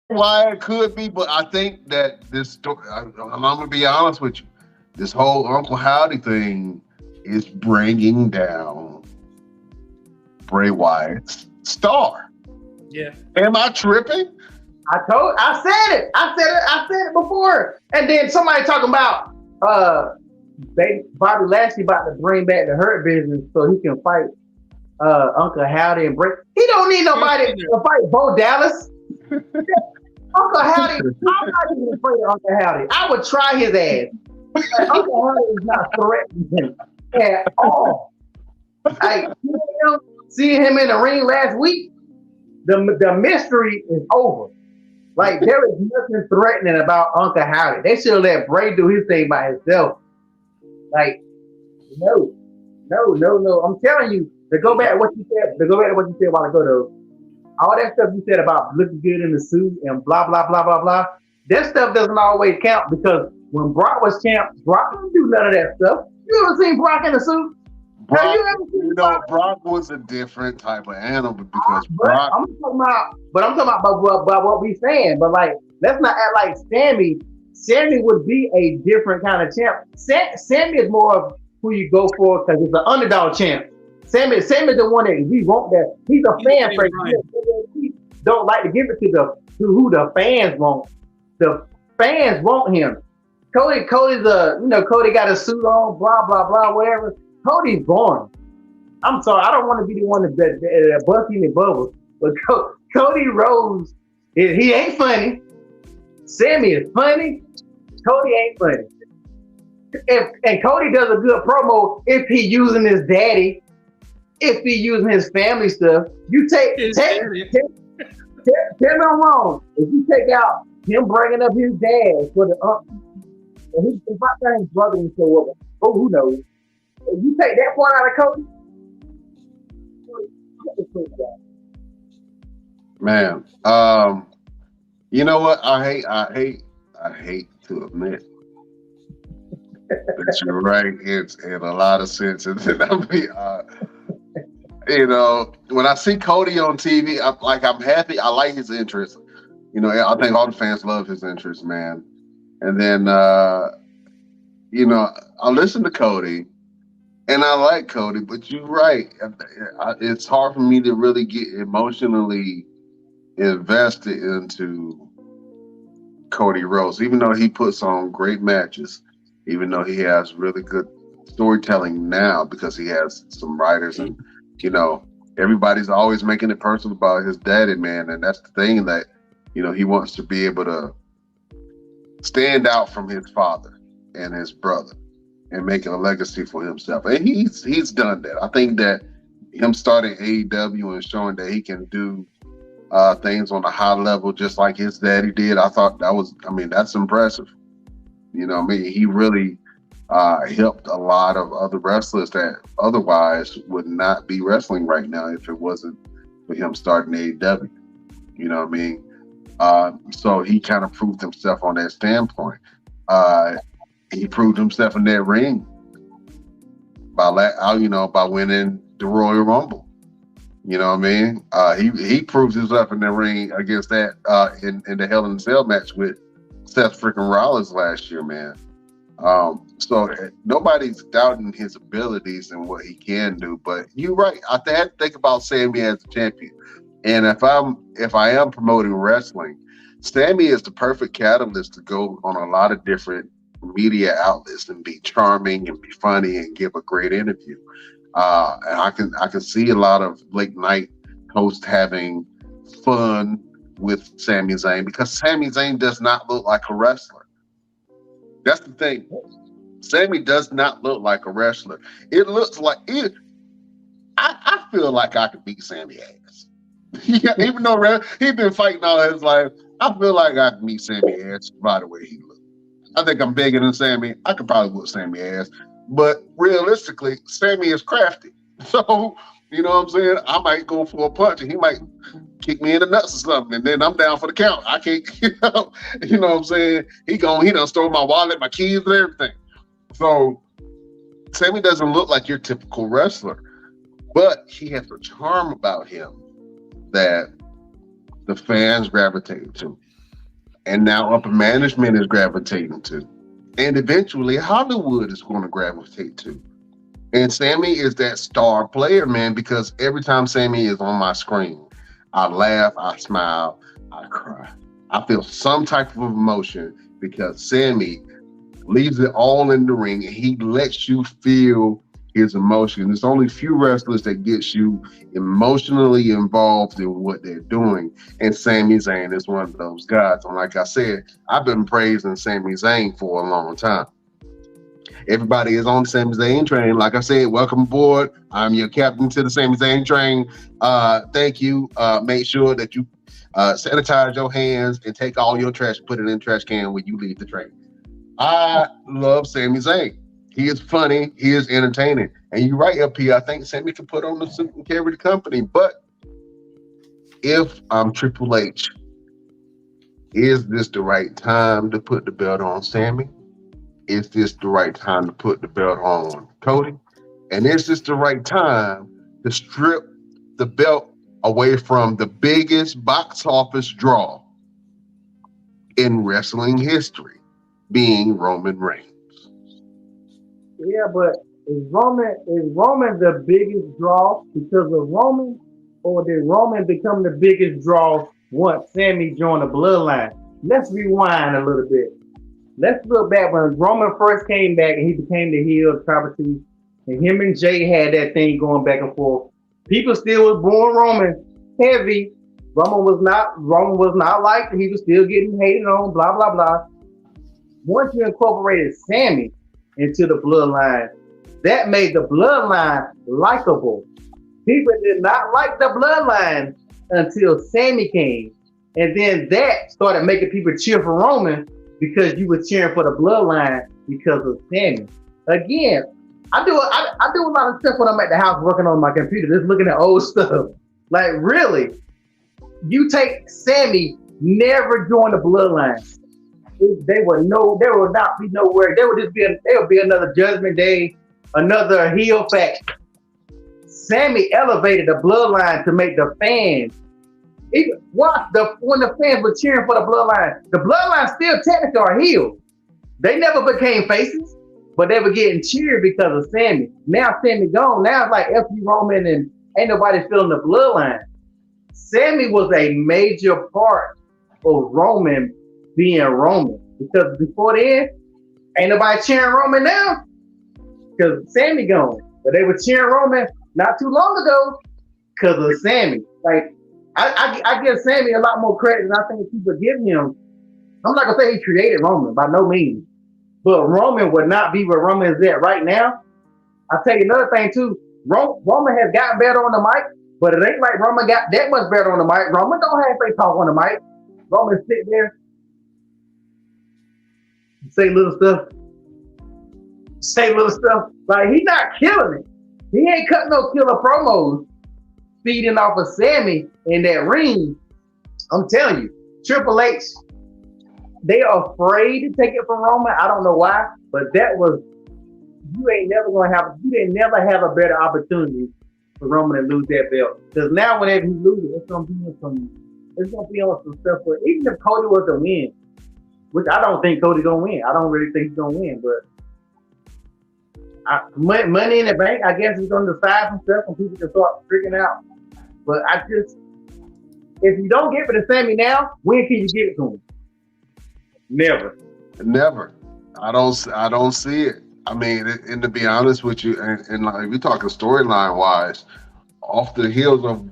why it could be, but I think that this story, I'm gonna be honest with you, this whole Uncle Howdy thing is bringing down Bray Wyatt's star. Yeah. Am I tripping? I said it before. And then somebody talking about Bobby Lashley about to bring back the Hurt Business so he can fight Uncle Howdy and Bray. He don't need nobody to fight Bo Dallas. Uncle Howdy, I'm not even afraid of Uncle Howdy. I would try his ass. Like, Uncle Howdy is not threatening him at all. Like, seeing him in the ring last week, the mystery is over. Like, there is nothing threatening about Uncle Howdy. They should have let Bray do his thing by himself. Like, no. I'm telling you, to go back to what you said a while ago, though, all that stuff you said about looking good in the suit and blah, blah, blah, blah, blah, that stuff doesn't always count because when Brock was champ, Brock didn't do none of that stuff. You ever seen Brock in the suit? Brock was a different type of animal because Brock. I'm talking about what we saying. But like, let's not act like Sammy. Sammy would be a different kind of champ. Sammy is more of who you go for because it's an underdog champ. Sammy is the one that we want. That he's a fan favorite. He don't like to give it to who the fans want. The fans want him. Cody's Cody got a suit on, blah blah blah, whatever. Cody's gone. I'm sorry, I don't want to be the one that bust in the bubble, but Cody Rhodes, he ain't funny. Sammy is funny. Cody ain't funny. And Cody does a good promo if he using his daddy, if he using his family stuff. You tell me I'm wrong. If you take out him bringing up his dad for the and if I say his brother and so what, who knows? If you take that part out of Cody, Man, you know what? I hate to admit that you're right. It's in a lot of senses, and I mean, when I see Cody on TV, I'm happy. I like his interest. I think all the fans love his interest, man. And then, I listen to Cody. And I like Cody, but you're right. It's hard for me to really get emotionally invested into Cody Rhodes, even though he puts on great matches, even though he has really good storytelling now because he has some writers and, everybody's always making it personal about his daddy, man. And that's the thing that, he wants to be able to stand out from his father and his brother and making a legacy for himself. And he's done that. I think that him starting AEW and showing that he can do things on a high level just like his daddy did, I thought that's impressive. He really helped a lot of other wrestlers that otherwise would not be wrestling right now if it wasn't for him starting AEW. You know what I mean? So he kind of proved himself on that standpoint. He proved himself in that ring by winning the Royal Rumble. You know what I mean? He proved himself in the ring against that in the Hell in a Cell match with Seth freaking Rollins last year, man. So nobody's doubting his abilities and what he can do. But you're right. I had to think about Sammy as a champion. And if I am promoting wrestling, Sammy is the perfect catalyst to go on a lot of different media outlets and be charming and be funny and give a great interview. And I can see a lot of late night hosts having fun with Sami Zayn because Sami Zayn does not look like a wrestler. That's the thing. Sami does not look like a wrestler. It looks like it. I feel like I could beat Sami ass. Even though he's been fighting all his life, I feel like I can beat Sami ass by the way he looks. I think I'm bigger than Sami. I could probably whoop Sami ass. But realistically, Sami is crafty. So, you know what I'm saying? I might go for a punch and he might kick me in the nuts or something. And then I'm down for the count. I can't, you know what I'm saying? He done stole my wallet, my keys, and everything. So, Sami doesn't look like your typical wrestler. But he has a charm about him that the fans gravitate to. and now upper management is gravitating to, and eventually Hollywood is going to gravitate to. And Sammy is that star player, man, because every time Sammy is on my screen, I laugh, I smile, I cry. I feel some type of emotion because Sammy leaves it all in the ring and he lets you feel his emotion. There's only few wrestlers that gets you emotionally involved in what they're doing. And Sami Zayn is one of those guys. And like I said, I've been praising Sami Zayn for a long time. Everybody is on the Sami Zayn train. Like I said, welcome aboard. I'm your captain to the Sami Zayn train. Thank you. Make sure that you sanitize your hands and take all your trash, put it in the trash can when you leave the train. I love Sami Zayn. He is funny. He is entertaining. And you're right, LP. I think Sammy can put on the suit and carry the company. But if I'm Triple H, is this the right time to put the belt on Sammy? Is this the right time to put the belt on Cody? And is this the right time to strip the belt away from the biggest box office draw in wrestling history, being Roman Reigns? Yeah, but is Roman the biggest draw because of Roman, or did Roman become the biggest draw once Sammy joined the bloodline? Let's rewind a little bit. Let's look back when Roman first came back and he became the heel of Tribal Chief, and him and Jay had that thing going back and forth. People still was born Roman heavy. Roman was not liked. He was still getting hated on, blah, blah, blah. Once you incorporated Sammy into the bloodline, that made the bloodline likable. People did not like the bloodline until Sammy came. And then that started making people cheer for Roman because you were cheering for the bloodline because of Sammy. Again, I do a lot of stuff when I'm at the house working on my computer, just looking at old stuff. Like, really, you take Sammy never join the bloodline. There would not be nowhere. There would be another Judgment Day, another heel faction. Sammy elevated the bloodline to make the fans. When the fans were cheering for the bloodline still technically are heels. They never became faces, but they were getting cheered because of Sammy. Now Sammy gone. Now it's like FU Roman and ain't nobody feeling the bloodline. Sammy was a major part of Roman being Roman, because before then, ain't nobody cheering Roman now because Sammy gone. But they were cheering Roman not too long ago because of Sammy. Like, I give Sammy a lot more credit than I think people give him. I'm not gonna say he created Roman, by no means, but Roman would not be where Roman is at right now. I'll tell you another thing too. Roman has gotten better on the mic, but it ain't like Roman got that much better on the mic. Roman don't have to talk on the mic. Roman sit there, say little stuff. Like, he's not killing it. He ain't cutting no killer promos, feeding off of Sammy in that ring. I'm telling you, Triple H, they are afraid to take it from Roman. I don't know why, but you didn't never have a better opportunity for Roman to lose that belt. Because now whenever he loses, it's gonna be on some stuff. But even if Cody was to win, which I don't think Cody's gonna win. I don't really think he's gonna win, but Money in the Bank, I guess he's gonna decide some stuff and people can start freaking out. But if you don't give it to Sammy now, when can you give it to him? Never. I don't see it. I mean, and to be honest with you, and like we're talking storyline wise, off the heels of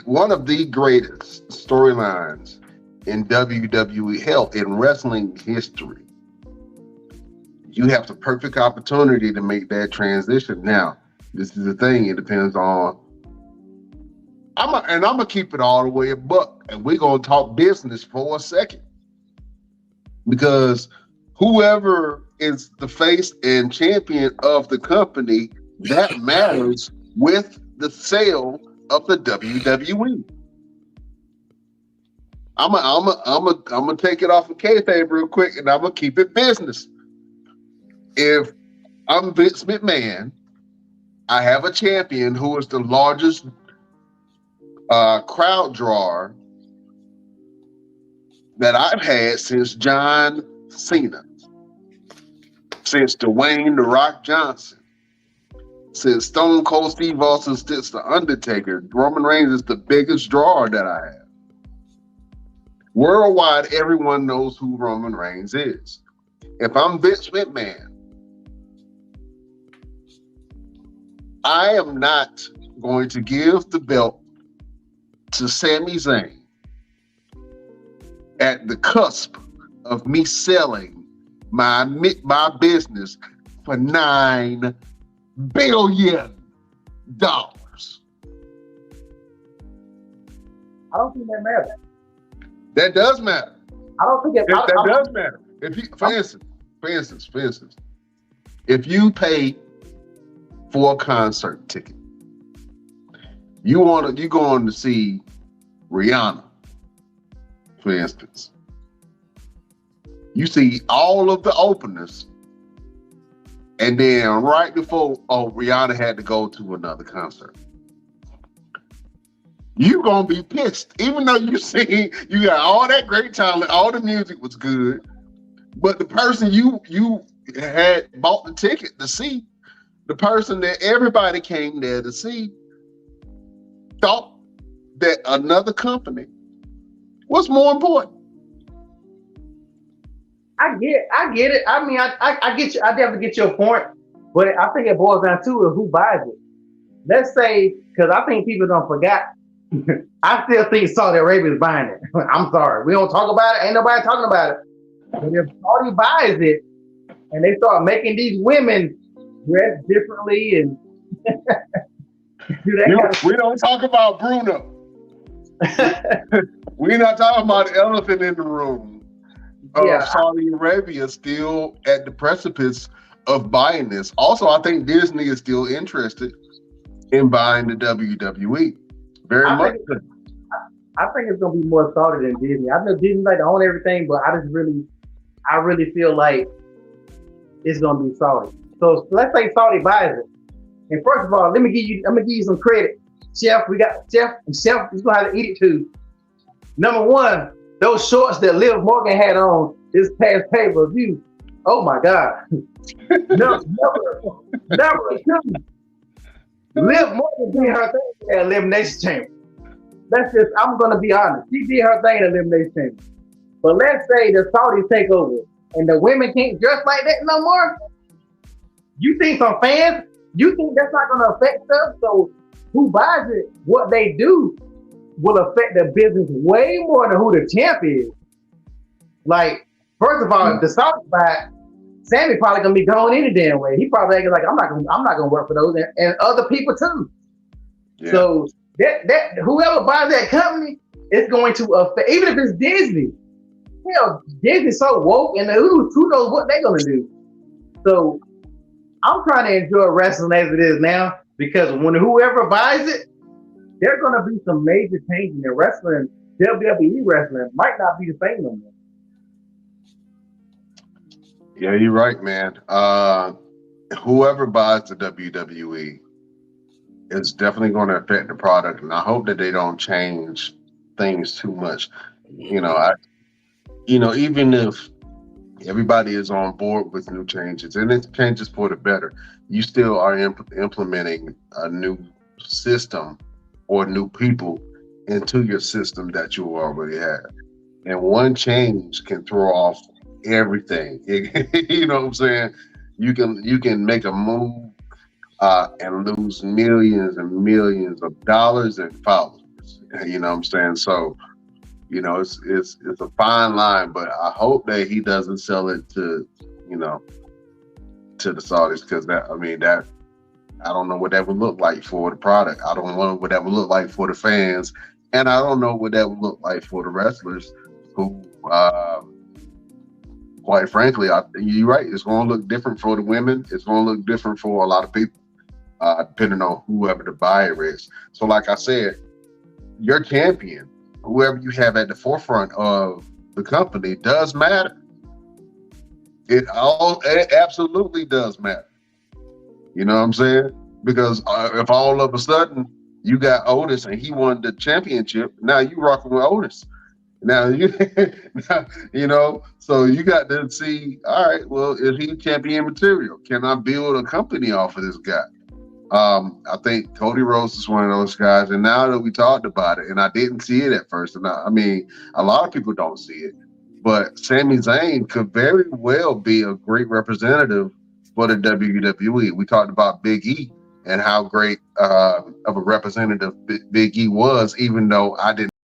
one of the greatest storylines in WWE, hell, in wrestling history, you have the perfect opportunity to make that transition. Now, this is the thing; it depends on. I'm gonna keep it all the way a buck, and we're gonna talk business for a second, because whoever is the face and champion of the company, that matters with the sale of the WWE. I'm gonna take it off of kayfabe real quick, and I'm gonna keep it business. If I'm Vince McMahon, I have a champion who is the largest crowd drawer that I've had since John Cena, since Dwayne The Rock Johnson, since Stone Cold Steve Austin, since The Undertaker. Roman Reigns is the biggest drawer that I have. Worldwide, everyone knows who Roman Reigns is. If I'm Vince McMahon, I am not going to give the belt to Sami Zayn at the cusp of me selling my business for $9 billion. I don't think that matters. That does matter. I don't think that does matter. If you, for instance, if you pay for a concert ticket, you going to see Rihanna, for instance. You see all of the openers, and then right before, Rihanna had to go to another concert. You gonna be pissed, even though you got all that great talent, all the music was good, but the person you had bought the ticket to see, the person that everybody came there to see, thought that another company was more important. I get it. I mean, I get you. I definitely get your point, but I think it boils down to who buys it. Let's say, because I think people don't forget. I still think Saudi Arabia is buying it. I'm sorry, we don't talk about it. Ain't nobody talking about it. But if Saudi buys it and they start making these women dress differently and we don't talk about Bruno. We're not talking about the elephant in the room. Saudi Arabia still at the precipice of buying this. Also, I think Disney is still interested in buying the WWE. I think it's gonna be more Saudi than Disney. I know Disney like to own everything, but I really feel like it's gonna be Saudi. So let's say Saudi buys it. And first of all, I'm gonna give you some credit. Chef, we got Chef is gonna have to eat it too. Number one, those shorts that Liv Morgan had on this past pay-per-view. Oh my God. never. Liv Morgan did her thing in the Elimination Chamber. I'm gonna be honest. She did her thing in the Elimination Chamber. But let's say the Saudis take over and the women can't dress like that no more. You think some fans, you think that's not gonna affect stuff? So who buys it, what they do will affect their business way more than who the champ is. Like, first of all, if the Saudis buy it, Sammy probably gonna be going any damn way. He probably acting like I'm not gonna work for those and other people too. Yeah. So that whoever buys that company is going to affect, even if it's Disney. Hell, Disney's so woke and who knows what they're gonna do. So I'm trying to enjoy wrestling as it is now, because when whoever buys it, there's gonna be some major changes in wrestling. WWE wrestling might not be the same no more. Yeah, you're right, man. Whoever buys the WWE is definitely going to affect the product, and I hope that they don't change things too much. Even if everybody is on board with new changes, and it's changes for the better, you still are implementing a new system or new people into your system that you already have, and one change can throw off everything. You know what I'm saying? You can make a move and lose millions and millions of dollars and followers. You know what I'm saying? So, it's a fine line, but I hope that he doesn't sell it to the Saudis, because I don't know what that would look like for the product. I don't know what that would look like for the fans, and I don't know what that would look like for the wrestlers who, quite frankly, you're right. It's going to look different for the women. It's going to look different for a lot of people, depending on whoever the buyer is. So, like I said, your champion, whoever you have at the forefront of the company, does matter. It absolutely does matter. You know what I'm saying? Because if all of a sudden you got Otis and he won the championship, now you rocking with Otis. Now you, so you got to see. All right, well, is he champion material? Can I build a company off of this guy? I think Cody Rhodes is one of those guys, and now that we talked about it, and I didn't see it at first, and I mean, a lot of people don't see it, but Sami Zayn could very well be a great representative for the WWE. We talked about Big E and how great of a representative Big E was, even though I didn't